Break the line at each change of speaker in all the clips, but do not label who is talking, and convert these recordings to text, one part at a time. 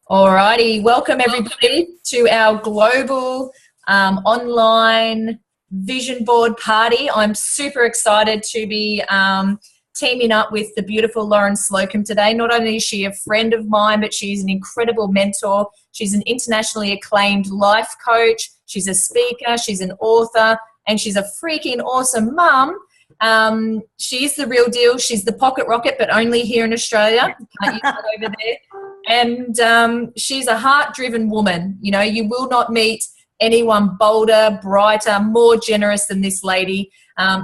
Alrighty, welcome everybody to our global online vision board party. I'm super excited to be teaming up with the beautiful Lauren Slocum today. Not only is she a friend of mine, but she's an incredible mentor. She's an internationally acclaimed life coach. She's a speaker, she's an author, and she's a freaking awesome mum. She's the real deal. She's the pocket rocket, but only here in Australia. Can't use that over there. And she's a heart-driven woman. You know, you will not meet anyone bolder, brighter, more generous than this lady.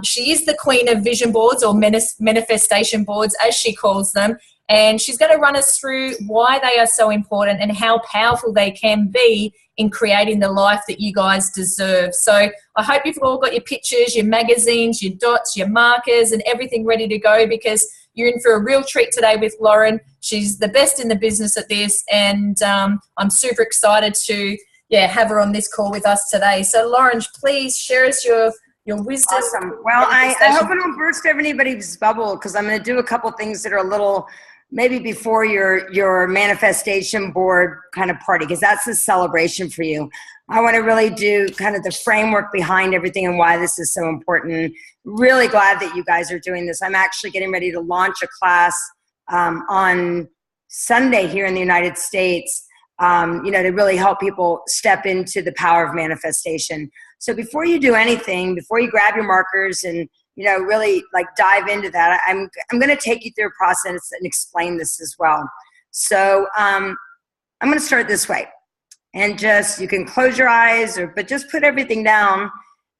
She is the queen of vision boards, or manifestation boards, as she calls them. And she's going to run us through why they are so important and how powerful they can be in creating the life that you guys deserve. So I hope you've all got your pictures, your magazines, your dots, your markers, and everything ready to go, because you're in for a real treat today with Lauren. She's the best in the business at this, and I'm super excited to have her on this call with us today. So Lauren, please share us your wisdom.
Awesome. Well, I hope I don't burst anybody's bubble, because I'm going to do a couple things that are a little maybe before your manifestation board kind of party, because that's the celebration for you. I want to really do kind of the framework behind everything and why this is so important. Really glad that you guys are doing this. I'm actually getting ready to launch a class on Sunday here in the United States, to really help people step into the power of manifestation. So before you do anything, before you grab your markers and really like dive into that, I'm going to take you through a process and explain this as well. So I'm going to start this way, and you can close your eyes, but just put everything down,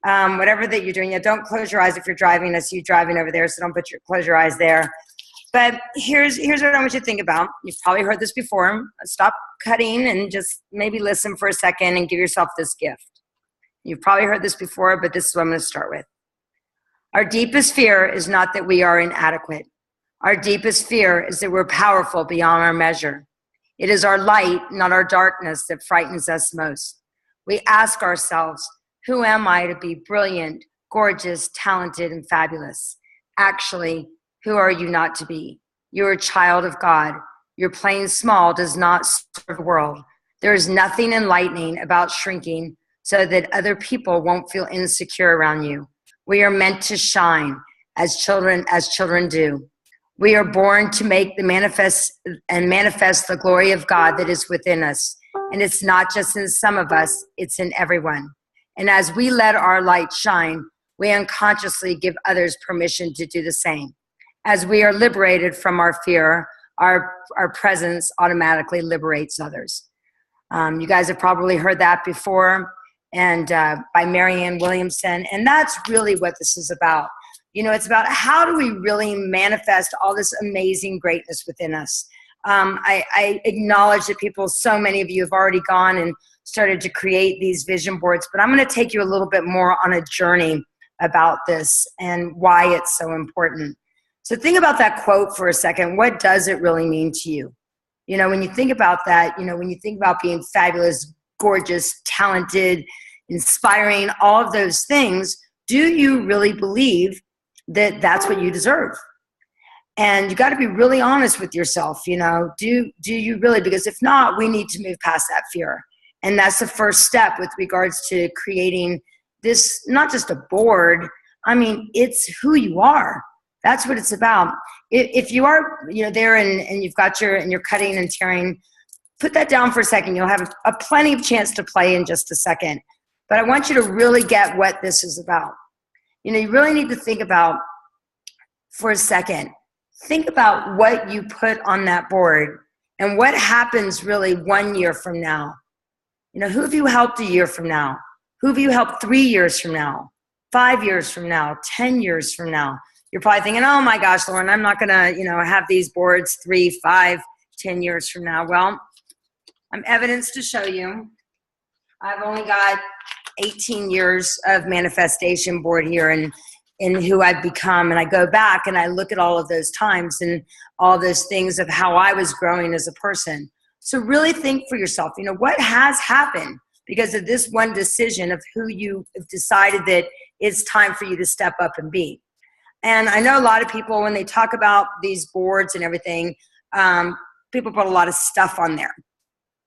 whatever that you're doing. Don't close your eyes if you're driving. I see you driving over there, so don't close your eyes there. But here's what I want you to think about. You've probably heard this before. Stop cutting and just maybe listen for a second and give yourself this gift. You've probably heard this before, but this is what I'm going to start with. Our deepest fear is not that we are inadequate. Our deepest fear is that we're powerful beyond our measure. It is our light, not our darkness, that frightens us most. We ask ourselves, who am I to be brilliant, gorgeous, talented, and fabulous? Actually, who are you not to be? You're a child of God. Your playing small does not serve the world. There is nothing enlightening about shrinking so that other people won't feel insecure around you. We are meant to shine as children do. We are born to make manifest the glory of God that is within us. And it's not just in some of us, it's in everyone. And as we let our light shine, we unconsciously give others permission to do the same. As we are liberated from our fear, our presence automatically liberates others. You guys have probably heard that before, and by Marianne Williamson. And that's really what this is about. It's about how do we really manifest all this amazing greatness within us. I acknowledge that so many of you have already gone and started to create these vision boards, but I'm going to take you a little bit more on a journey about this and why it's so important. So think about that quote for a second. What does it really mean to you? When you think about that, when you think about being fabulous, gorgeous, talented, inspiring, all of those things, do you really believe that that's what you deserve? And you got to be really honest with yourself. Do you really? Because if not, we need to move past that fear. And that's the first step with regards to creating this, not just a board. I mean, it's who you are. That's what it's about. If you are, there and you've got and you're cutting and tearing, put that down for a second. You'll have a plenty of chance to play in just a second. But I want you to really get what this is about. You really need to think about, for a second, think about what you put on that board and what happens really 1 year from now. Who have you helped a year from now? Who have you helped 3 years from now, 5 years from now, 10 years from now? You're probably thinking, oh my gosh, Lauren, I'm not gonna, have these boards 3, 5, 10 years from now. Well, I'm evidence to show you. I've only got 18 years of manifestation board here in who I've become. And I go back and I look at all of those times and all those things of how I was growing as a person. So really think for yourself, what has happened because of this one decision of who you have decided that it's time for you to step up and be. And I know a lot of people, when they talk about these boards and everything, people put a lot of stuff on there.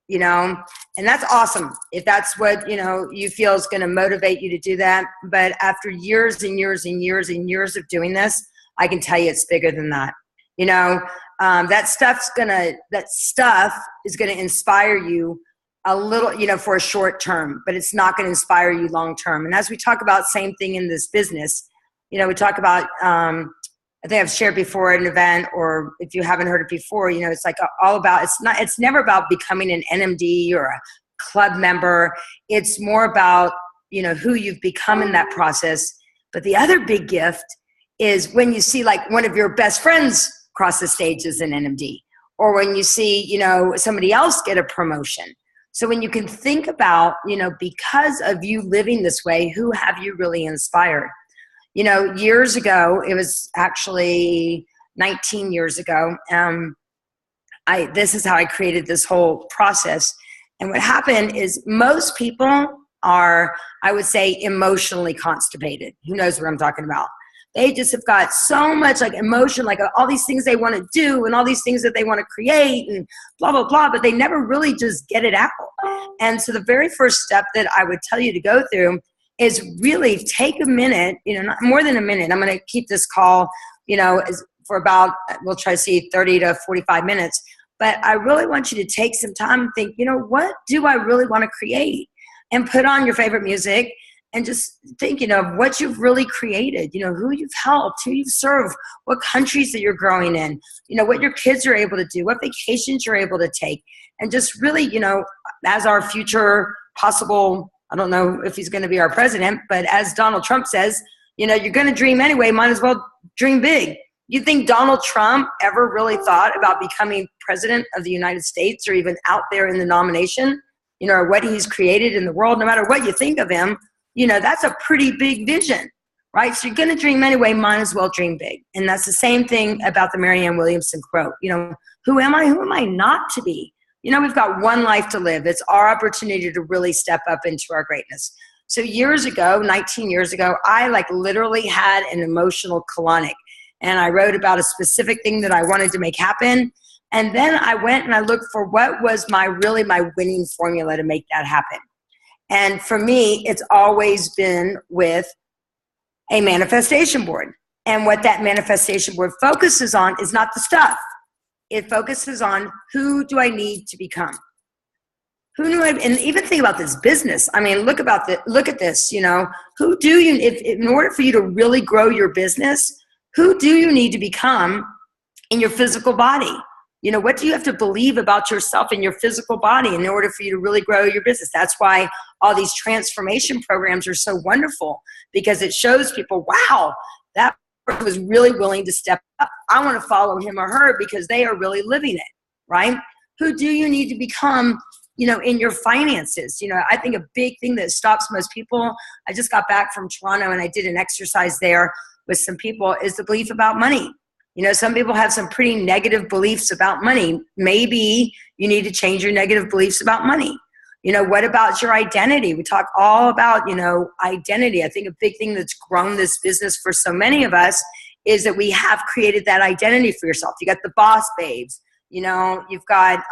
you know, and that's awesome if that's what, you know, you feel is going to motivate you to do that. But after years and years and years and years of doing this, I can tell you it's bigger than that. You know, that stuff is going to inspire you a little, you know, for a short term, but it's not going to inspire you long term. And as we talk about, same thing in this business, you know, we talk about, I think I've shared before at an event, or if you haven't heard it before, you know, it's like all about, it's never about becoming an NMD or a club member. It's more about, you know, who you've become in that process. But the other big gift is when you see like one of your best friends cross the stage as an NMD, or when you see, you know, somebody else get a promotion. So when you can think about, you know, because of you living this way, who have you really inspired? You know, years ago, it was actually 19 years ago, this is how I created this whole process. And what happened is most people are, I would say, emotionally constipated. Who knows what I'm talking about? They just have got so much like emotion, like all these things they want to do and all these things that they want to create and blah, blah, blah, but they never really just get it out. And so the very first step that I would tell you to go through is really take a minute, you know, not more than a minute. I'm going to keep this call, you know, for about, we'll try to see 30 to 45 minutes. But I really want you to take some time and think, you know, what do I really want to create? And put on your favorite music and just think, you know, of what you've really created, you know, who you've helped, who you've served, what countries that you're growing in, you know, what your kids are able to do, what vacations you're able to take. And just really, you know, as our future possible, I don't know if he's going to be our president, but as Donald Trump says, you know, you're going to dream anyway, might as well dream big. You think Donald Trump ever really thought about becoming president of the United States or even out there in the nomination, you know, or what he's created in the world? No matter what you think of him, you know, that's a pretty big vision, right? So you're going to dream anyway, might as well dream big. And that's the same thing about the Marianne Williamson quote. You know, who am I? Who am I not to be? You know, we've got one life to live. It's our opportunity to really step up into our greatness. So years ago, 19 years ago, I like literally had an emotional colonic. And I wrote about a specific thing that I wanted to make happen. And then I went and I looked for what was my winning formula to make that happen. And for me, it's always been with a manifestation board. And what that manifestation board focuses on is not the stuff. It focuses on who do I need to become? Who knew I, and even think about this business. I mean, look at this, you know, who do you, if in order for you to really grow your business, who do you need to become in your physical body? You know, what do you have to believe about yourself in your physical body in order for you to really grow your business? That's why all these transformation programs are so wonderful, because it shows people, wow, that person was really willing to step up. I want to follow him or her because they are really living it, right? Who do you need to become, you know, in your finances? You know, I think a big thing that stops most people, I just got back from Toronto and I did an exercise there with some people, is the belief about money. You know, some people have some pretty negative beliefs about money. Maybe you need to change your negative beliefs about money. You know, what about your identity? We talk all about, you know, identity. I think a big thing that's grown this business for so many of us is that we have created that identity for yourself. You got the boss babes, you know, you've got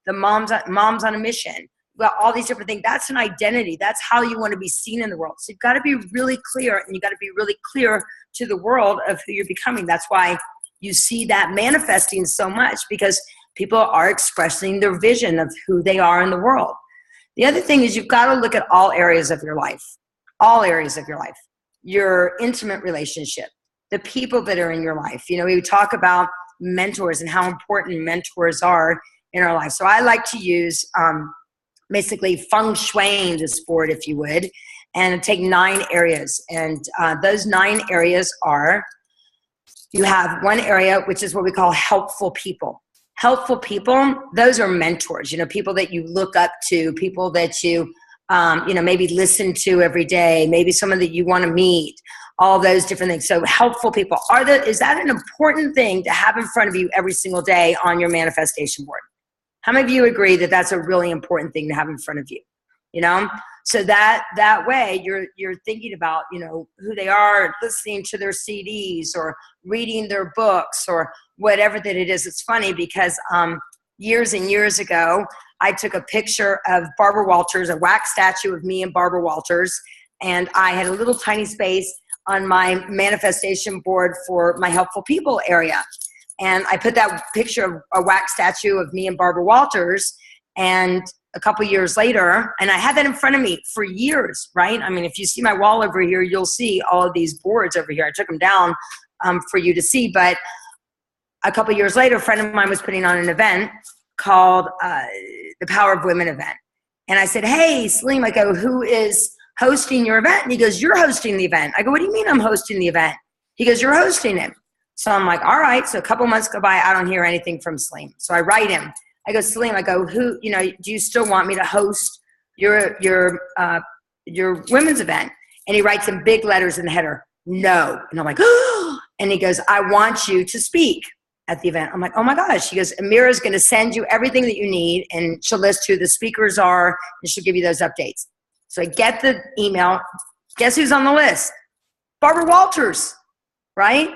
the moms on a mission. You've got all these different things. That's an identity. That's how you want to be seen in the world. So you've got to be really clear, and you've got to be really clear to the world of who you're becoming. That's why you see that manifesting so much, because people are expressing their vision of who they are in the world. The other thing is you've got to look at all areas of your life, your intimate relationship, the people that are in your life. You know, we talk about mentors and how important mentors are in our life. So I like to use basically feng shui this board, if you would, and take 9 areas. And those 9 areas are, you have one area, which is what we call helpful people. Helpful people, those are mentors, you know, people that you look up to, people that you, you know, maybe listen to every day, maybe someone that you want to meet, all those different things. So helpful people, is that an important thing to have in front of you every single day on your manifestation board? How many of you agree that that's a really important thing to have in front of you? You know, so that way you're thinking about, you know, who they are, listening to their CDs or reading their books or whatever that it is. It's funny because years and years ago, I took a picture of Barbara Walters, a wax statue of me and Barbara Walters, and I had a little tiny space on my manifestation board for my helpful people area. And I put that picture of a wax statue of me and Barbara Walters, and a couple years later, and I had that in front of me for years, right? I mean, if you see my wall over here, you'll see all of these boards over here. I took them down for you to see, but a couple years later, a friend of mine was putting on an event called the Power of Women event. And I said, hey, Salim, I go, who is hosting your event? And he goes, you're hosting the event. I go, what do you mean I'm hosting the event? He goes, you're hosting it. So I'm like, all right. So a couple months go by, I don't hear anything from Salim. So I write him. I go, Salim, I go, who, you know, do you still want me to host your women's event? And he writes in big letters in the header, no. And I'm like, oh, and he goes, I want you to speak at the event. I'm like, oh my gosh. He goes, Amira's going to send you everything that you need, and she'll list who the speakers are, and she'll give you those updates. So I get the email. Guess who's on the list? Barbara Walters, right?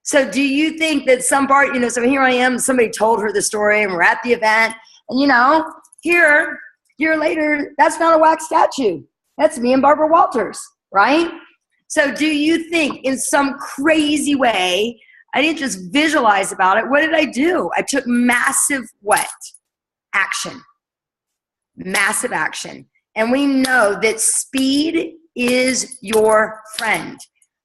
So do you think that some part, you know, so here I am, somebody told her the story, and we're at the event, and you know, here, a year later, that's not a wax statue. That's me and Barbara Walters, right? So do you think in some crazy way, I didn't just visualize about it. What did I do? I took massive what? Action. Massive action. And we know that speed is your friend.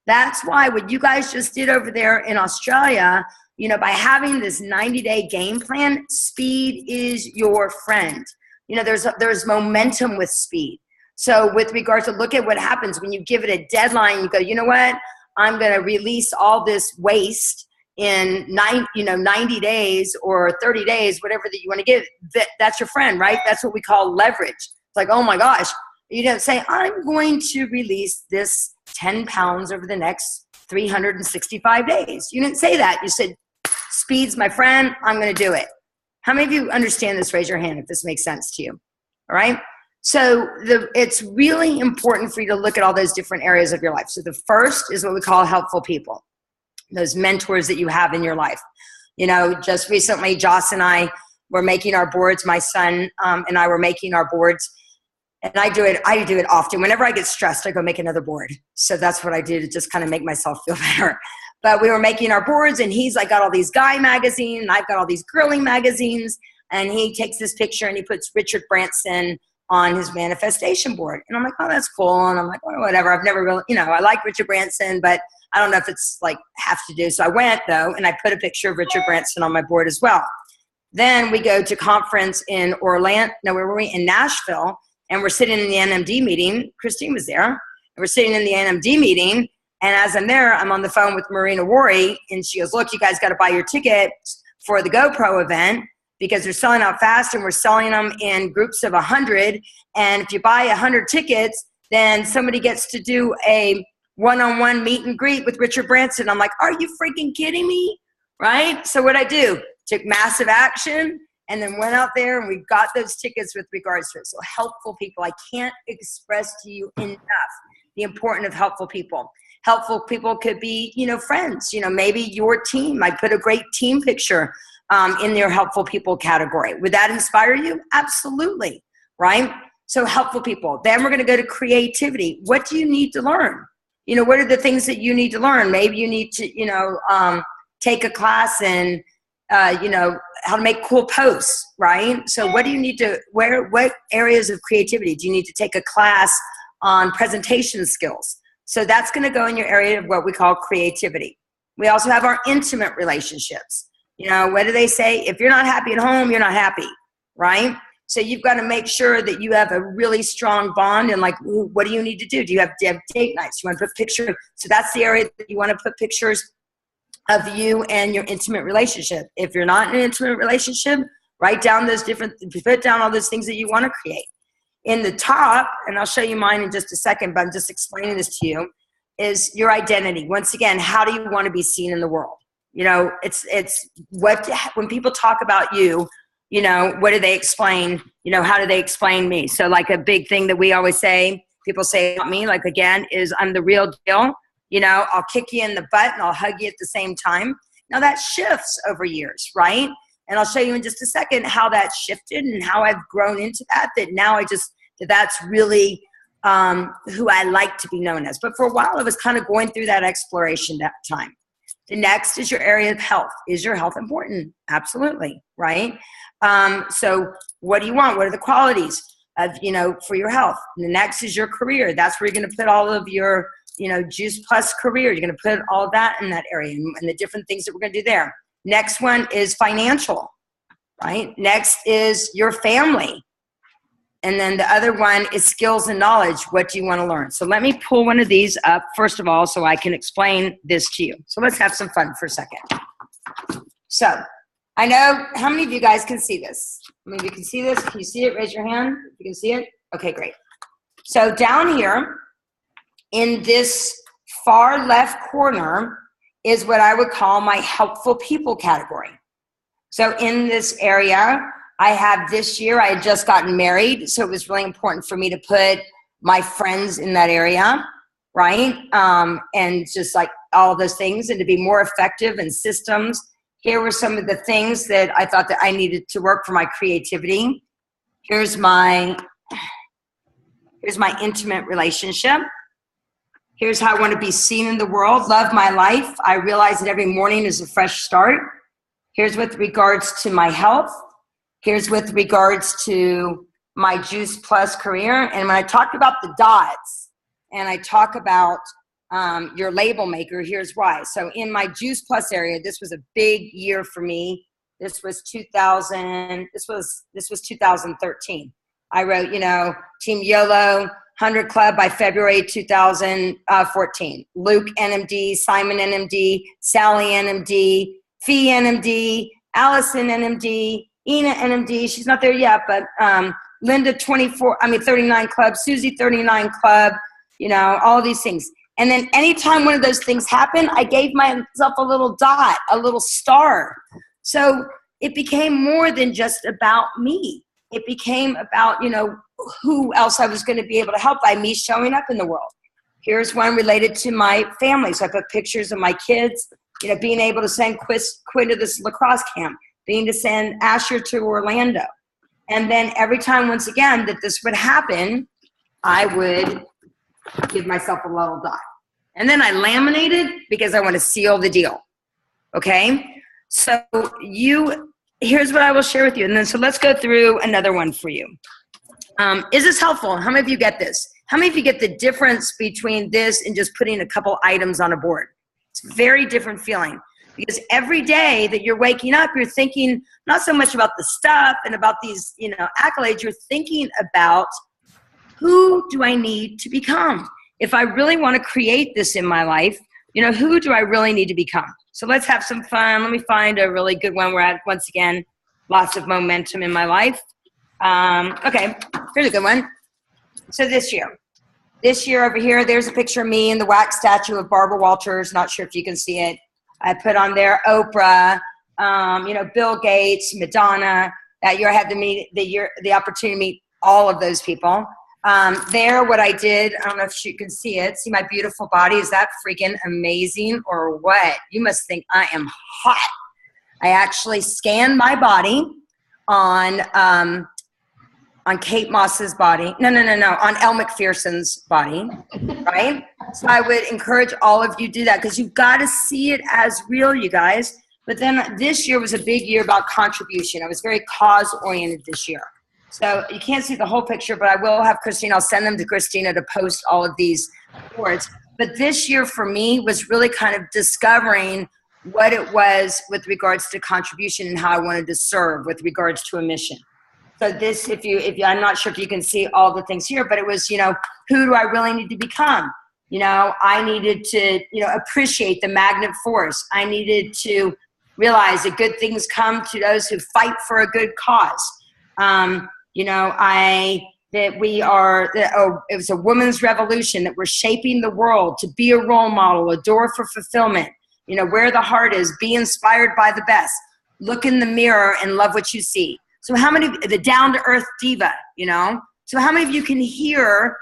That's why what you guys just did over there in Australia, you know, by having this 90-day game plan, speed is your friend. You know, there's momentum with speed. So with regard to look at what happens when you give it a deadline, you go, you know what? I'm going to release all this waste in 90 days or 30 days, whatever that you want to give. That's your friend, right? That's what we call leverage. It's like, oh my gosh, you don't say, I'm going to release this 10 pounds over the next 365 days. You didn't say that. You said, speed's my friend. I'm going to do it. How many of you understand this? Raise your hand if this makes sense to you. All right. So it's really important for you to look at all those different areas of your life. So the first is what we call helpful people, those mentors that you have in your life. You know, just recently, Joss and I were making our boards. My son and I were making our boards. And I do it often. Whenever I get stressed, I go make another board. So that's what I do to just kind of make myself feel better. But we were making our boards, and he's like got all these guy magazines, and I've got all these girly magazines. And he takes this picture and he puts Richard Branson on his manifestation board. And I'm like, oh, that's cool. And I'm like, oh, whatever. I've never really, you know, I like Richard Branson, but I don't know if it's like have to do. So I went though, and I put a picture of Richard Branson on my board as well. Then we go to conference in Orlando, no, where were we? In Nashville. And we're sitting in the NMD meeting. Christine was there. And we're sitting in the NMD meeting. And as I'm there, I'm on the phone with Marina Wari. And she goes, look, you guys got to buy your tickets for the GoPro event because they're selling out fast, and we're selling them in groups of 100. And if you buy 100 tickets, then somebody gets to do a one-on-one meet and greet with Richard Branson. I'm like, are you freaking kidding me? Right? So what I do, took massive action, and then went out there and we got those tickets with regards to it. So helpful people, I can't express to you enough the importance of helpful people. Helpful people could be, you know, friends, you know, maybe your team. I put a great team picture in your helpful people category. Would that inspire you? Absolutely, right? So helpful people. Then we're going to go to creativity. What do you need to learn? You know, what are the things that you need to learn? Maybe you need to, you know, take a class in, you know, how to make cool posts, right? So what do you need to, what areas of creativity? Do you need to take a class on presentation skills? So that's going to go in your area of what we call creativity. We also have our intimate relationships. You know, what do they say? If you're not happy at home, you're not happy, right? So you've got to make sure that you have a really strong bond, and like, what do you need to do? Do you have date nights? You want to put pictures? So that's the area that you want to put pictures of you and your intimate relationship. If you're not in an intimate relationship, write down those put down all those things that you want to create. In the top, and I'll show you mine in just a second, but I'm just explaining this to you, is your identity. Once again, how do you want to be seen in the world? You know, it's what, when people talk about you, you know, what do they explain? You know, how do they explain me? So like a big thing that we always say, people say about me, like again, is I'm the real deal. You know, I'll kick you in the butt and I'll hug you at the same time. Now that shifts over years, right? And I'll show you in just a second how that shifted and how I've grown into that, that now that's really who I like to be known as. But for a while, I was kind of going through that exploration that time. The next is your area of health. Is your health important? Absolutely, right? So what do you want? What are the qualities of, for your health? And the next is your career. That's where you're going to put all of your, Juice Plus career. You're going to put all that in that area and the different things that we're going to do there. Next one is financial, right? Next is your family. And then the other one is skills and knowledge. What do you want to learn? So let me pull one of these up, first of all, so I can explain this to you. So let's have some fun for a second. So I know, how many of you guys can see this? How many of you can see this? Can you see it? Raise your hand if you can see it. Okay, great. So down here in this far left corner is what I would call my helpful people category. So in this area, I have this year, I had just gotten married, so it was really important for me to put my friends in that area, right? And just like all of those things, and to be more effective in systems. Here were some of the things that I thought that I needed to work for my creativity. Here's my intimate relationship. Here's how I want to be seen in the world. Love my life. I realize that every morning is a fresh start. Here's with regards to my health. Here's with regards to my Juice Plus career. And when I talk about the dots and I talk about your label maker, here's why. So in my Juice Plus area, this was a big year for me. This was 2013. I wrote, Team YOLO, 100 Club by February 2014. Luke NMD, Simon NMD, Sally NMD, Fee NMD, Allison NMD, Ina NMD, she's not there yet, but Linda 39 Club, Susie 39 Club, all these things. And then anytime one of those things happened, I gave myself a little dot, a little star. So it became more than just about me. It became about, who else I was going to be able to help by me showing up in the world. Here's one related to my family. So I put pictures of my kids, being able to send Quinn to this lacrosse camp, being to send Asher to Orlando. And then every time, once again, that this would happen, I would give myself a little dot. And then I laminated because I want to seal the deal. Okay? So here's what I will share with you. And then, so let's go through another one for you. Is this helpful? How many of you get this? How many of you get the difference between this and just putting a couple items on a board? It's a very different feeling. Because every day that you're waking up, you're thinking not so much about the stuff and about these, accolades. You're thinking about, who do I need to become? If I really want to create this in my life, who do I really need to become? So let's have some fun. Let me find a really good one. We're at, once again, lots of momentum in my life. Okay, here's a good one. So this year over here, there's a picture of me in the wax statue of Barbara Walters. Not sure if you can see it. I put on there Oprah, Bill Gates, Madonna. That year I had the opportunity to meet all of those people. There, what I did, I don't know if you can see it. See my beautiful body? Is that freaking amazing or what? You must think I am hot. I actually scanned my body on Kate Moss's body. No, on Elle Macpherson's body, right? So I would encourage all of you to do that because you've got to see it as real, you guys. But then this year was a big year about contribution. I was very cause-oriented this year. So you can't see the whole picture, but I will have Christina. I'll send them to Christina to post all of these boards. But this year for me was really kind of discovering what it was with regards to contribution and how I wanted to serve with regards to a mission. So this, if I'm not sure if you can see all the things here, but it was, who do I really need to become? I needed to, appreciate the magnet force. I needed to realize that good things come to those who fight for a good cause. It was a women's revolution, that we're shaping the world to be a role model, a door for fulfillment. Where the heart is, be inspired by the best. Look in the mirror and love what you see. So how many, the down-to-earth diva, So how many of you can hear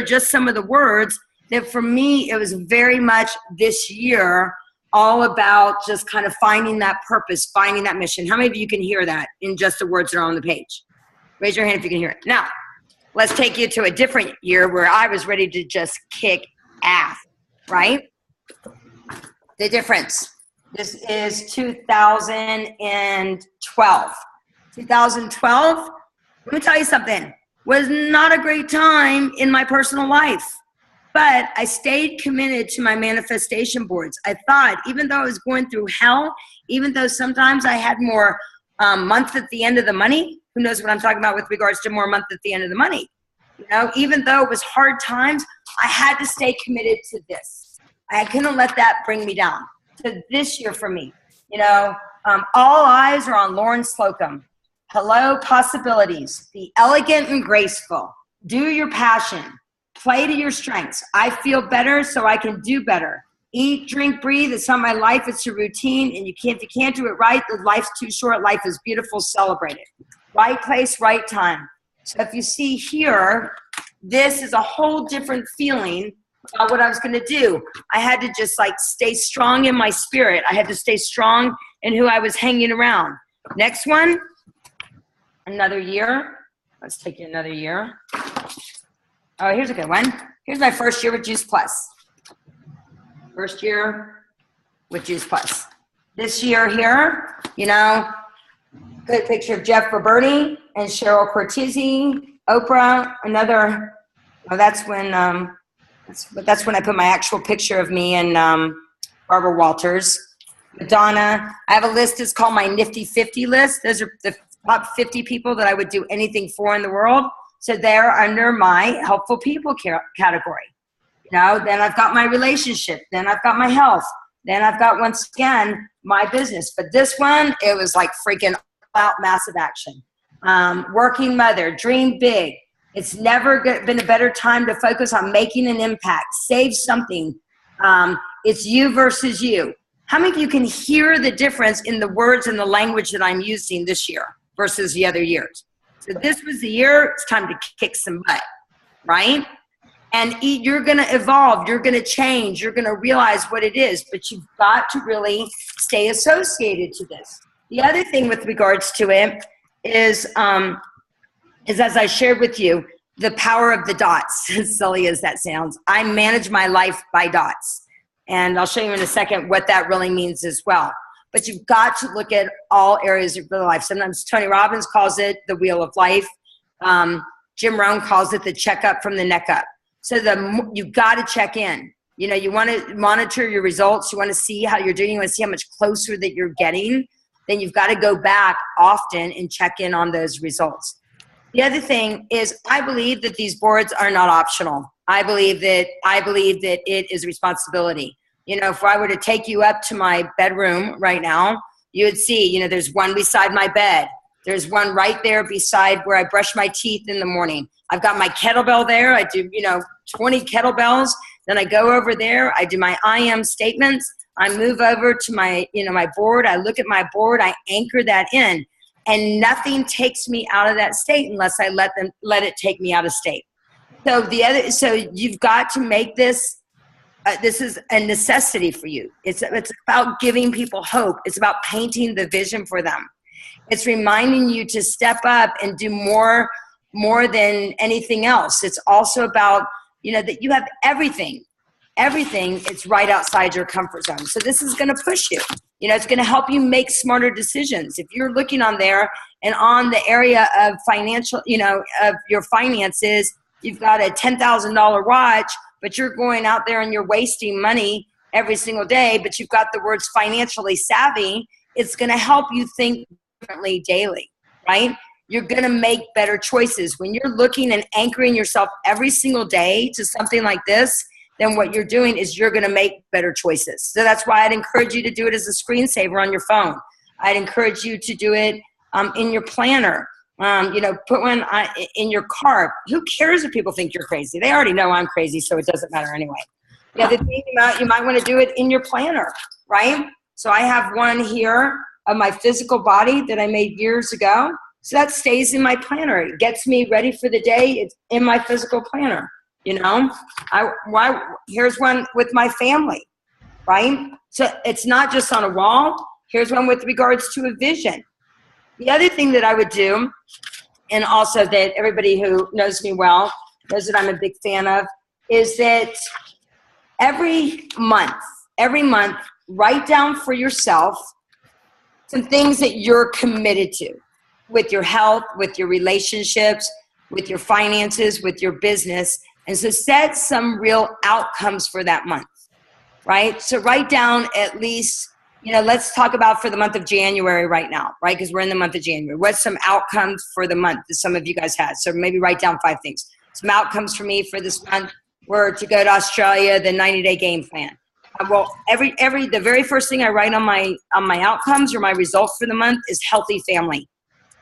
just some of the words that for me, it was very much this year all about just kind of finding that purpose, finding that mission. How many of you can hear that in just the words that are on the page? Raise your hand if you can hear it. Now, let's take you to a different year where I was ready to just kick ass, right? The difference. This is 2012. 2012, let me tell you something, was not a great time in my personal life. But I stayed committed to my manifestation boards. I thought, even though I was going through hell, even though sometimes I had more month at the end of the money, who knows what I'm talking about with regards to more month at the end of the money? You know, even though it was hard times, I had to stay committed to this. I couldn't let that bring me down. So this year for me, you know, all eyes are on Lauren Slocum. Hello, possibilities. Be elegant and graceful. Do your passion. Play to your strengths. I feel better, so I can do better. Eat, drink, breathe. It's not my life. It's a routine. And if you can't do it right, the life's too short. Life is beautiful. Celebrate it. Right place, right time. So if you see here, this is a whole different feeling about what I was going to do. I had to just like stay strong in my spirit. I had to stay strong in who I was hanging around. Next one, another year. Let's take another year. Oh, here's a good one. Here's my first year with Juice Plus. First year with Juice Plus. This year here, you know, good picture of Jeff Roberti and Cheryl Cortese, Oprah. Another. Oh, that's when I put my actual picture of me and Barbara Walters. Madonna. I have a list. It's called my Nifty 50 list. Those are the top 50 people that I would do anything for in the world. So they're under my helpful people category. You know, then I've got my relationship. Then I've got my health. Then I've got, once again, my business. But this one, it was like freaking out massive action. Working mother, dream big. It's never been a better time to focus on making an impact. Save something. It's you versus you. How many of you can hear the difference in the words and the language that I'm using this year versus the other years? So this was the year, it's time to kick some butt, right? And you're going to evolve, you're going to change, you're going to realize what it is, but you've got to really stay associated to this. The other thing with regards to it is as I shared with you, the power of the dots, as silly as that sounds. I manage my life by dots. And I'll show you in a second what that really means as well. But you've got to look at all areas of your life. Sometimes Tony Robbins calls it the wheel of life. Jim Rohn calls it the checkup from the neck up. So you've got to check in. You know, you want to monitor your results. You want to see how you're doing. You want to see how much closer that you're getting. Then you've got to go back often and check in on those results. The other thing is I believe that these boards are not optional. I believe that it is a responsibility. You know, if I were to take you up to my bedroom right now, you would see, you know, there's one beside my bed. There's one right there beside where I brush my teeth in the morning. I've got my kettlebell there. I do, 20 kettlebells. Then I go over there. I do my I am statements. I move over to my, my board. I look at my board. I anchor that in. And nothing takes me out of that state unless I let it take me out of state. So you've got to make this. This is a necessity for you. It's about giving people hope. It's about painting the vision for them. It's reminding you to step up and do more than anything else. It's also about, that you have everything. Everything is right outside your comfort zone. So this is going to push you. It's going to help you make smarter decisions. If you're looking on there and on the area of financial, of your finances, you've got a $10,000 watch, but you're going out there and you're wasting money every single day, but you've got the words financially savvy, it's going to help you think differently daily, right? You're going to make better choices. When you're looking and anchoring yourself every single day to something like this, then what you're doing is you're going to make better choices. So that's why I'd encourage you to do it as a screensaver on your phone. I'd encourage you to do it in your planner. Put one in your car. Who cares if people think you're crazy? They already know I'm crazy, so it doesn't matter anyway. The other thing you might want to do it in your planner, right? So I have one here of my physical body that I made years ago. So that stays in my planner. It gets me ready for the day. It's in my physical planner. Here's one with my family. right? So it's not just on a wall. Here's one with regards to a vision. The other thing that I would do, and also that everybody who knows me well knows that I'm a big fan of, is that every month, write down for yourself some things that you're committed to with your health, with your relationships, with your finances, with your business. And so set some real outcomes for that month, right? So write down at least, let's talk about for the month of January right now, right? Because we're in the month of January. What's some outcomes for the month that some of you guys had? So maybe write down 5 things. Some outcomes for me for this month were to go to Australia, the 90-day game plan. Well, the very first thing I write on my outcomes or my results for the month is healthy family.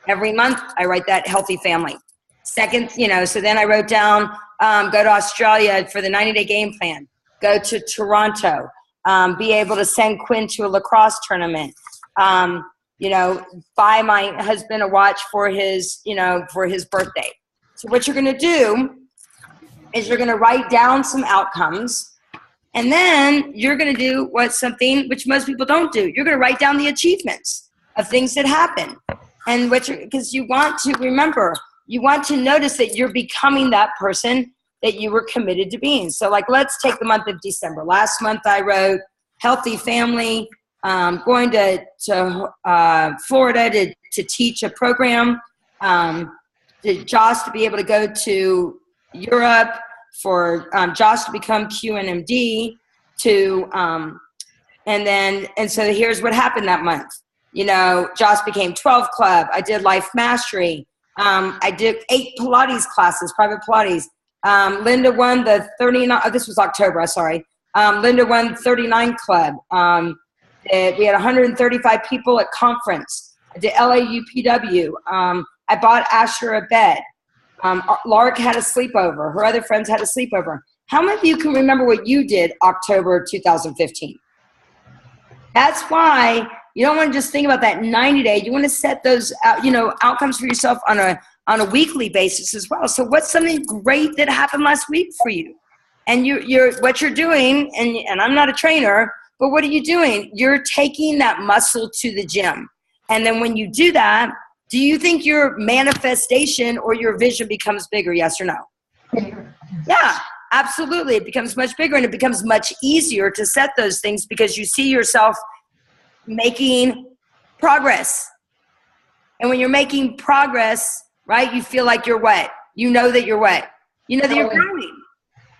Every month I write that healthy family. Second, so then I wrote down, go to Australia for the 90-day game plan, go to Toronto, be able to send Quinn to a lacrosse tournament, buy my husband a watch for his birthday. So what you're going to do is you're going to write down some outcomes, and then you're going to do something which most people don't do. You're going to write down the achievements of things that happen. And because you want to remember, you want to notice that you're becoming that person that you were committed to being. So let's take the month of December. Last month I wrote healthy family, going to Florida to teach a program, Josh to be able to go to Europe, for Josh to become QNMD, and so here's what happened that month. Josh became 12 club. I did life mastery. I did 8 Pilates classes, private Pilates. Linda won the 39, this was October, sorry. Linda won 39 club. We had 135 people at conference. I did LAUPW. I bought Asher a bed. Lark had a sleepover. Her other friends had a sleepover. How many of you can remember what you did October 2015? That's why you don't want to just think about that 90-day. You want to set those outcomes for yourself on a weekly basis as well. So what's something great that happened last week for you? And what you're doing, and I'm not a trainer, but what are you doing? You're taking that muscle to the gym. And then when you do that, do you think your manifestation or your vision becomes bigger? Yes or no? Yeah, absolutely. It becomes much bigger, and it becomes much easier to set those things because you see yourself making progress. And when you're making progress, right, you feel like you're what? You know that you're what? You know that you're growing,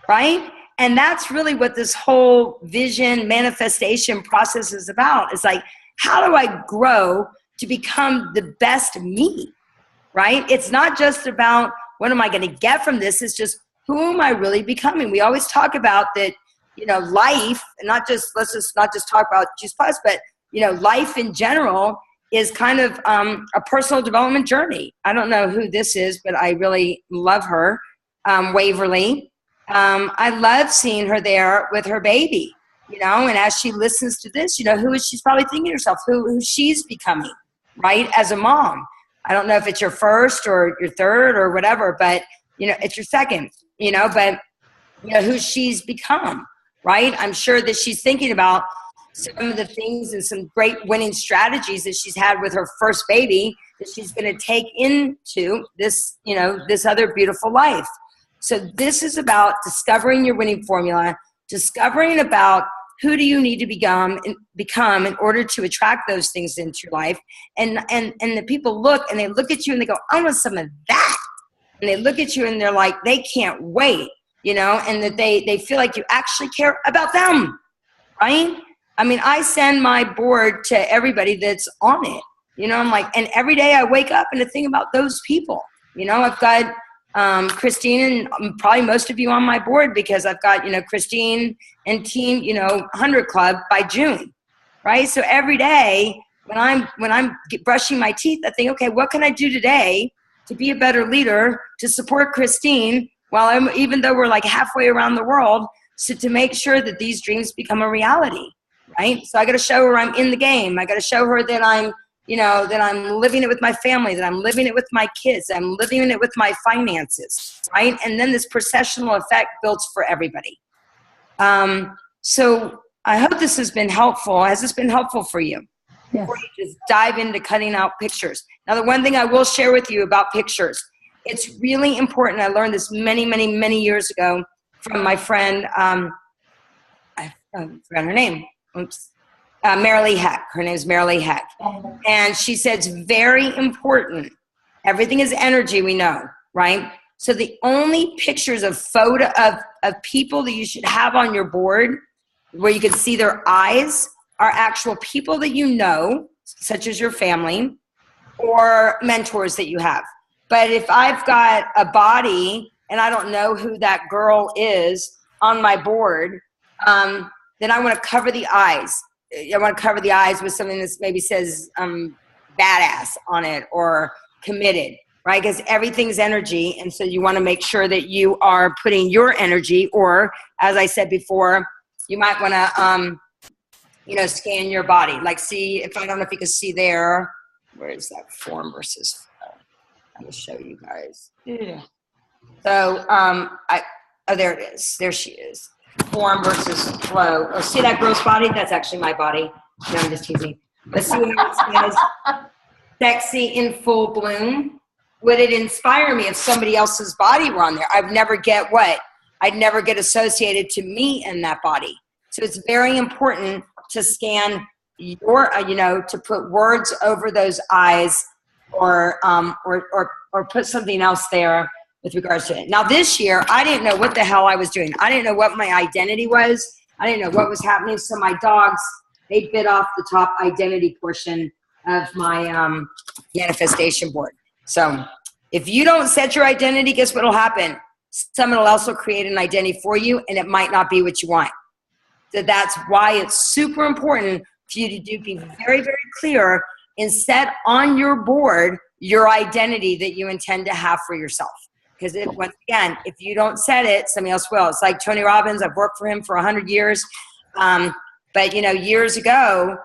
right? And that's really what this whole vision manifestation process is about. It's like, how do I grow to become the best me, right? It's not just about what am I going to get from this. It's just who am I really becoming? We always talk about that, life, and let's not just talk about Juice Plus, but life in general is kind of a personal development journey. I don't know who this is, but I really love her, Waverly. I love seeing her there with her baby, and as she listens to this, who is she's probably thinking to herself, who she's becoming, right, as a mom. I don't know if it's your first or your third or whatever, but, it's your second, but, who she's become, right? I'm sure that she's thinking about some of the things and some great winning strategies that she's had with her first baby that she's going to take into this, this other beautiful life. So this is about discovering your winning formula, discovering about who do you need to become in order to attract those things into your life. And the people look at you and they go, I want some of that. And they look at you and they're like, they can't wait, and that they feel like you actually care about them, right? I mean, I send my board to everybody that's on it, I'm like, and every day I wake up and I think about those people, I've got Christine and probably most of you on my board because I've got, Christine and team, 100 Club by June, right? So every day when I'm brushing my teeth, I think, okay, what can I do today to be a better leader, to support Christine while even though we're like halfway around the world, so to make sure that these dreams become a reality, right? So I got to show her I'm in the game. I got to show her that I'm, that I'm living it with my family, that I'm living it with my kids, I'm living it with my finances, right? And then this processional effect builds for everybody. So I hope this has been helpful. Has this been helpful for you?
Yes.
Before you just dive into cutting out pictures. Now, the one thing I will share with you about pictures, it's really important. I learned this many, many, many years ago from my friend, I forgot her name. Oops. Marilee Heck. Her name is Marilee Heck. And she said it's very important. Everything is energy, we know, right? So the only pictures of people that you should have on your board where you can see their eyes are actual people that you know, such as your family or mentors that you have. But if I've got a body and I don't know who that girl is on my board, then I want to cover the eyes. I want to cover the eyes with something that maybe says badass on it or committed, right? Because everything's energy. And so you want to make sure that you are putting your energy, or as I said before, you might want to, scan your body. Like see, if I don't know if you can see there, where is that form versus flow? I will show you guys. Yeah. So, there it is. There she is. Form versus flow. Oh, see that gross body? That's actually my body. No, I'm just teasing. Let's see how it says. Sexy in full bloom. Would it inspire me if somebody else's body were on there? I'd never get what? I'd never get associated to me in that body. So it's very important to scan your, to put words over those eyes or put something else there with regards to it. Now this year, I didn't know what the hell I was doing. I didn't know what my identity was. I didn't know what was happening. So my dogs, they bit off the top identity portion of my manifestation board. So if you don't set your identity, guess what will happen? Someone else will create an identity for you, and it might not be what you want. So that's why it's super important for you to be very, very clear and set on your board your identity that you intend to have for yourself. Because once again, if you don't set it, somebody else will. It's like Tony Robbins. I've worked for him for 100 years. But years ago,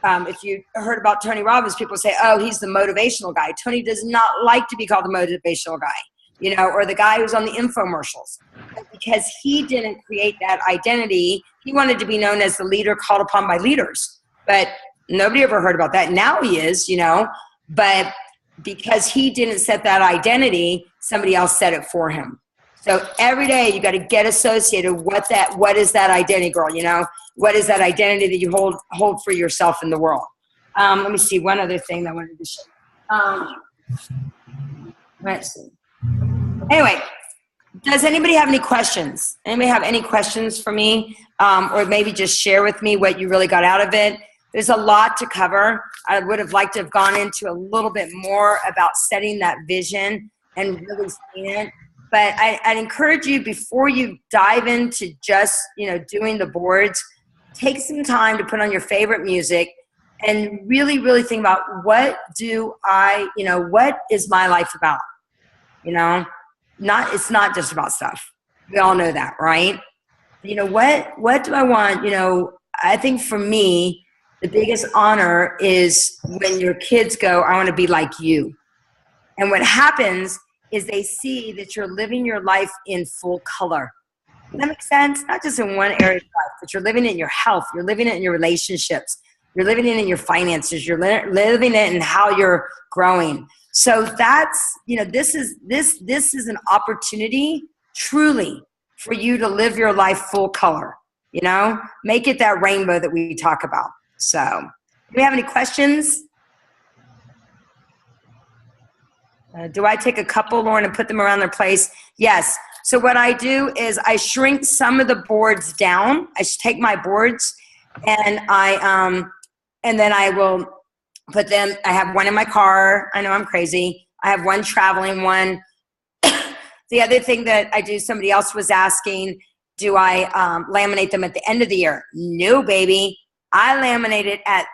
if you heard about Tony Robbins, people say, oh, he's the motivational guy. Tony does not like to be called the motivational guy, or the guy who's on the infomercials. Because he didn't create that identity. He wanted to be known as the leader called upon by leaders. But nobody ever heard about that. Now he is, but because he didn't set that identity, somebody else set it for him. So every day you got to get associated. What is that identity, girl? What is that identity that you hold for yourself in the world? Let me see one other thing that I wanted to show. Let's see. Anyway, does anybody have any questions? Anybody have any questions for me? Or maybe just share with me what you really got out of it. There's a lot to cover. I would have liked to have gone into a little bit more about setting that vision and really seeing it. But I'd encourage you, before you dive into just, doing the boards, take some time to put on your favorite music and really, really think about what is my life about? It's not just about stuff. We all know that, right? What do I want? I think for me, the biggest honor is when your kids go, I want to be like you. And what happens is they see that you're living your life in full color. Does that make sense? Not just in one area of life, but you're living it in your health. You're living it in your relationships. You're living it in your finances. You're living it in how you're growing. So that's, this is an opportunity truly for you to live your life full color. Make it that rainbow that we talk about. So, do we have any questions? Do I take a couple, Lauren, and put them around their place? Yes. So what I do is I shrink some of the boards down. I take my boards and then I will put them. I have one in my car. I know I'm crazy. I have one traveling one. The other thing that I do, somebody else was asking, do I laminate them at the end of the year? No, baby. I laminate it at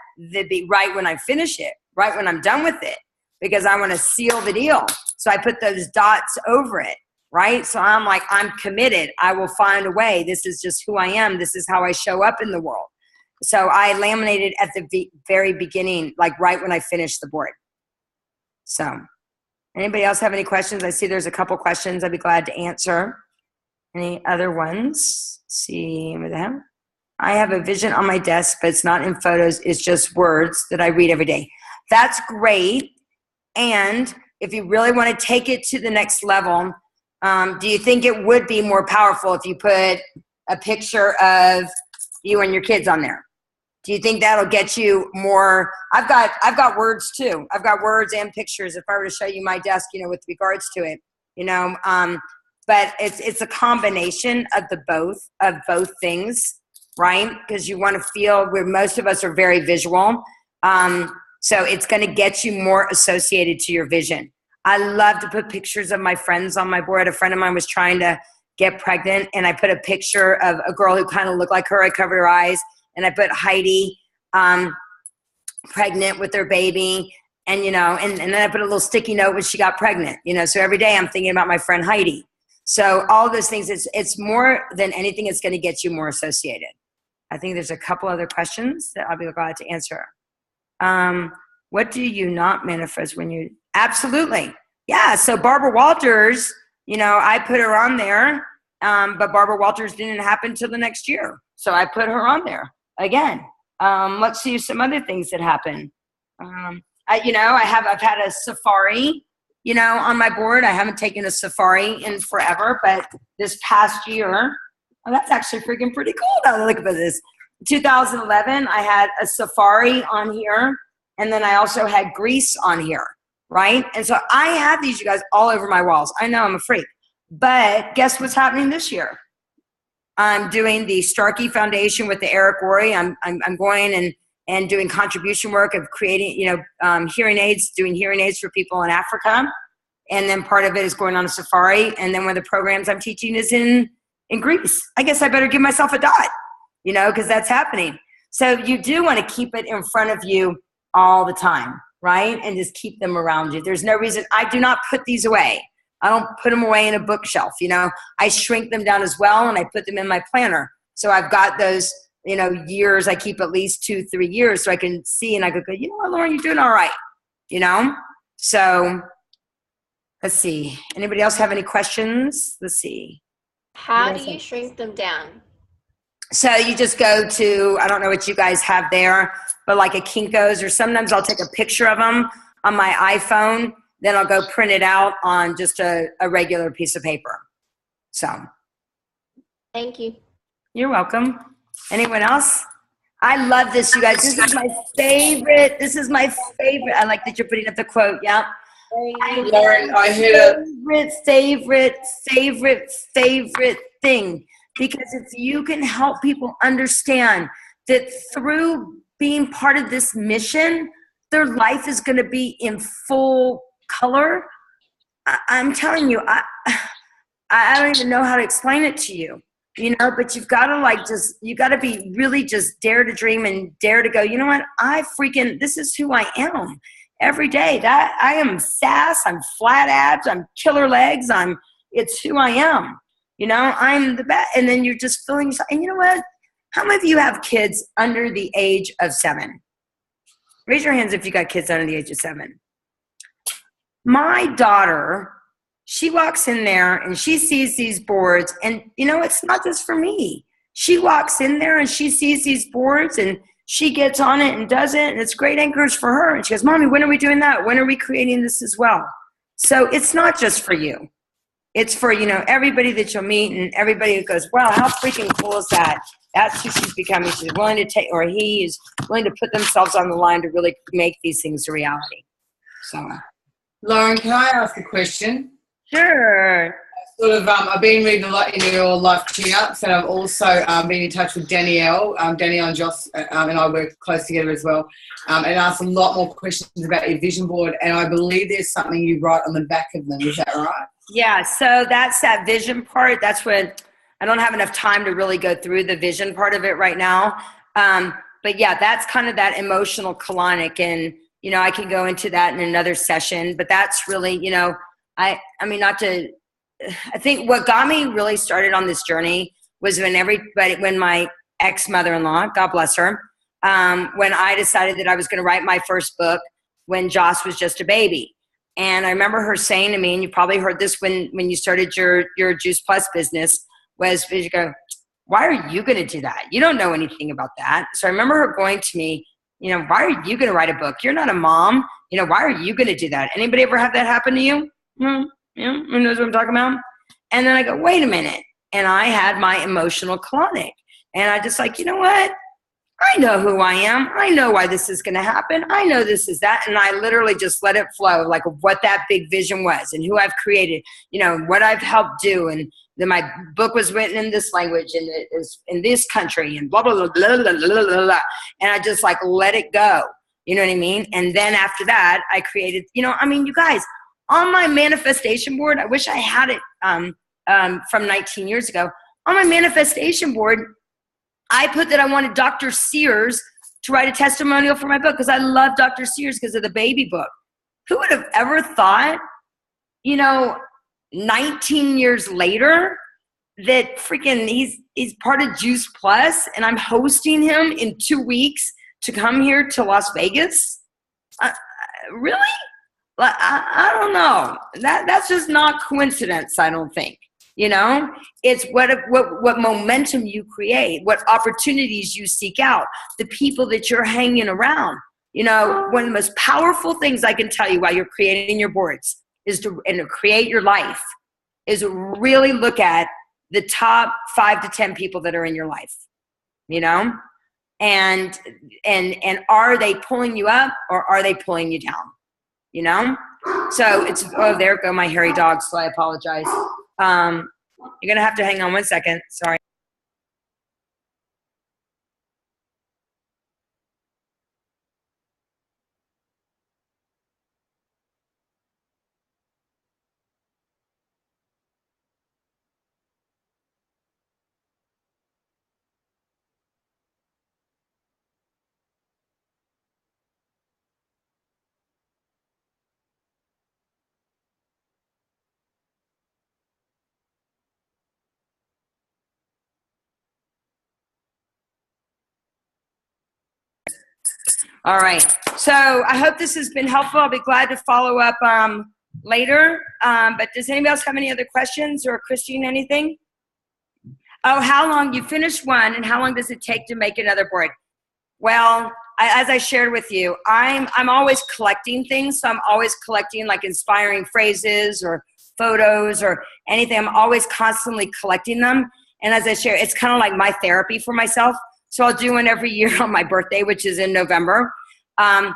right when I finish it, right when I'm done with it, because I want to seal the deal. So I put those dots over it, right? So I'm like, I'm committed. I will find a way. This is just who I am. This is how I show up in the world. So I laminated at the very beginning, like right when I finished the board. So anybody else have any questions? I see there's a couple questions I'd be glad to answer. Any other ones? See with them? I have a vision on my desk, but it's not in photos. It's just words that I read every day. That's great. And if you really want to take it to the next level, do you think it would be more powerful if you put a picture of you and your kids on there? Do you think that'll get you more? I've got words too. I've got words and pictures. If I were to show you my desk, with regards to it, but it's a combination of both things, right? Because you want to feel where most of us are very visual. So it's going to get you more associated to your vision. I love to put pictures of my friends on my board. A friend of mine was trying to get pregnant, and I put a picture of a girl who kind of looked like her. I covered her eyes, and I put Heidi pregnant with her baby, and and then I put a little sticky note when she got pregnant. So every day I'm thinking about my friend Heidi. So all those things, it's more than anything, it's going to get you more associated. I think there's a couple other questions that I'll be glad to answer. What do you not manifest when you? Absolutely. Yeah. So Barbara Walters, I put her on there, but Barbara Walters didn't happen till the next year. So I put her on there again. Let's see some other things that happen. I've had a safari, on my board. I haven't taken a safari in forever, but this past year, that's actually freaking pretty cool now to look at this. 2011, I had a safari on here, and then I also had Greece on here, right? And so I have these, you guys, all over my walls. I know I'm a freak, but guess what's happening this year? I'm doing the Starkey Foundation with the Eric Worre. I'm going and doing contribution work of creating, hearing aids, doing hearing aids for people in Africa. And then part of it is going on a safari. And then one of the programs I'm teaching is in Greece. I guess I better give myself a dot, because that's happening. So you do want to keep it in front of you all the time, right? And just keep them around you. There's no reason. I do not put these away. I don't put them away in a bookshelf. I shrink them down as well, and I put them in my planner. So I've got those, years. I keep at least 2-3 years so I can see, and I go, you know what, Lauren, you're doing all right. So let's see. Anybody else have any questions? Let's see.
How do you shrink them down?
So you just go to, I don't know what you guys have there, but like a Kinko's, or sometimes I'll take a picture of them on my iPhone. Then I'll go print it out on just a regular piece of paper. So.
Thank you.
You're welcome. Anyone else? I love this, you guys. This is my favorite. I like that you're putting up the quote. Yeah.
Lauren, I heard it.
Favorite thing. Because if you can help people understand that through being part of this mission, their life is going to be in full color. I'm telling you, I don't even know how to explain it to you, but you've got to you got to be really just dare to dream and dare to go, you know what? This is who I am every day. That I am sass, I'm flat abs, I'm killer legs. It's who I am, I'm the best. And then you're just feeling, and you know what? How many of you have kids under the age of 7? Raise your hands if you got kids under the age of 7. My daughter, she walks in there and she sees these boards, and it's not just for me. She walks in there and she sees these boards and she gets on it and does it, and it's great anchors for her. And she goes, Mommy, when are we doing that? When are we creating this as well? So it's not just for you. It's for, everybody that you'll meet and everybody who goes, wow, how freaking cool is that? That's who she's becoming. She's willing to take, or he is willing to put themselves on the line to really make these things a reality. So.
Lauren, can I ask a question?
Sure.
I've been reading a lot in your life tune-ups, and I've also been in touch with Danielle. Danielle and Joss and I work close together as well, and asked a lot more questions about your vision board, and I believe there's something you write on the back of them. Is that right?
Yeah, so that's that vision part. That's when I don't have enough time to really go through the vision part of it right now. But yeah, that's kind of that emotional colonic, and I can go into that in another session, but that's really, I think what got me really started on this journey was when my ex-mother-in-law, God bless her, when I decided that I was going to write my first book when Joss was just a baby. And I remember her saying to me, and you probably heard this when you started your Juice Plus business, was you go, why are you going to do that? You don't know anything about that. So I remember her going to me, you know, why are you going to write a book? You're not a mom. You know, why are you going to do that? Anybody ever have that happen to you? Yeah, who knows what I'm talking about? And then I go, wait a minute. And I had my emotional colonic. And I just like, you know what? I know who I am. I know why this is going to happen. I know this is that. And I literally just let it flow, like what that big vision was and who I've created, you know, what I've helped do. And then my book was written in this language and it is in this country and blah, blah, blah, blah, blah, blah, blah, blah. And I just like let it go. You know what I mean? And then after that, I created, you know, I mean, you guys, on my manifestation board, I wish I had it from 19 years ago. On my manifestation board, I put that I wanted Dr. Sears to write a testimonial for my book because I love Dr. Sears because of the baby book. Who would have ever thought, you know, 19 years later that freaking he's part of Juice Plus and I'm hosting him in 2 weeks to come here to Las Vegas? Really? I don't know. That's just not coincidence, I don't think. You know, it's what momentum you create, what opportunities you seek out, the people that you're hanging around. You know, one of the most powerful things I can tell you while you're creating your boards is to create your life is really look at the top 5 to 10 people that are in your life, you know, and are they pulling you up or are they pulling you down? You know, so it's, oh, there go my hairy dog. So I apologize. You're going to have to hang on 1 second. Sorry. All right. So I hope this has been helpful. I'll be glad to follow up later. But does anybody else have any other questions or Christine, anything? Oh, how long you finished one and how long does it take to make another board? Well, as I shared with you, I'm always collecting things. So I'm always collecting like inspiring phrases or photos or anything. I'm always constantly collecting them. And as I share, it's kind of like my therapy for myself. So I'll do one every year on my birthday, which is in November. And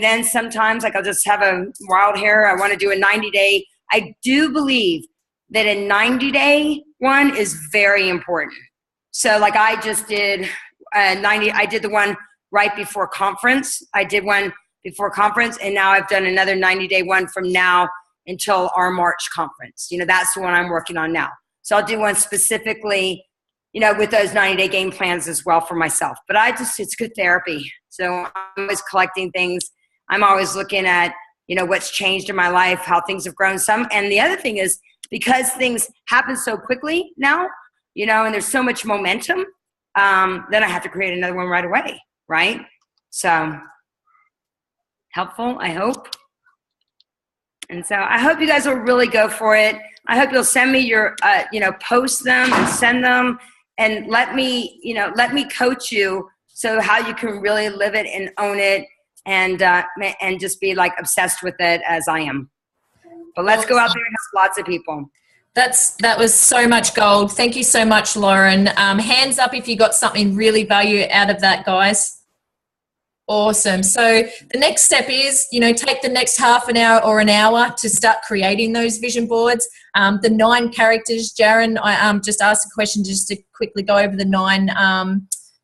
then sometimes like I'll just have a wild hair. I want to do a 90-day. I do believe that a 90-day one is very important. So like I just did I did the one right before conference. I did one before conference and now I've done another 90-day one from now until our March conference. You know, that's the one I'm working on now. So I'll do one specifically, you know, with those 90-day game plans as well for myself. But it's good therapy. So I'm always collecting things. I'm always looking at, you know, what's changed in my life, how things have grown some. And the other thing is because things happen so quickly now, you know, and there's so much momentum, then I have to create another one right away, right? So helpful, I hope. And so I hope you guys will really go for it. I hope you'll send me your, you know, post them and send them. And let me coach you so how you can really live it and own it and just be like obsessed with it as I am. But let's go out there and help lots of people.
That was so much gold. Thank you so much, Lauren. Hands up if you got something really value out of that, guys. Awesome. So the next step is, you know, take the next half an hour or an hour to start creating those vision boards. The 9 characters, Jaren, I just asked a question just to quickly go over the 9,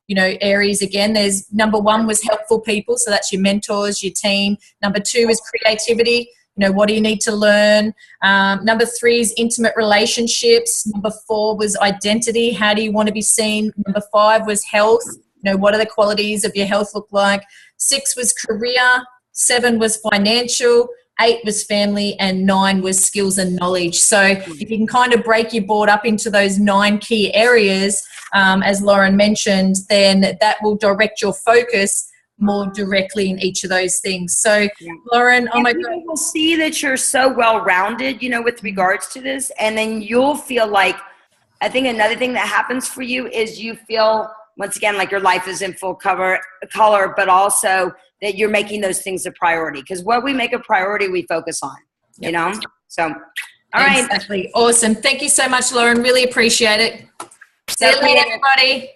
you know, areas again. There's number 1 was helpful people. So that's your mentors, your team. Number 2 is creativity. You know, what do you need to learn? Number 3 is intimate relationships. Number 4 was identity. How do you want to be seen? Number 5 was health. You know, what are the qualities of your health look like? 6 was career, 7 was financial, 8 was family, and 9 was skills and knowledge. So if you can kind of break your board up into those 9 key areas, as Lauren mentioned, then that will direct your focus more directly in each of those things. So Lauren, oh my God.
You'll see that you're so well-rounded, you know, with regards to this, and then you'll feel like I think another thing that happens for you is you feel, once again, like your life is in full color, but also that you're making those things a priority. Because what we make a priority, we focus on, you know? So, all right.
Exactly. Awesome. Thank you so much, Lauren. Really appreciate it. See you later, everybody.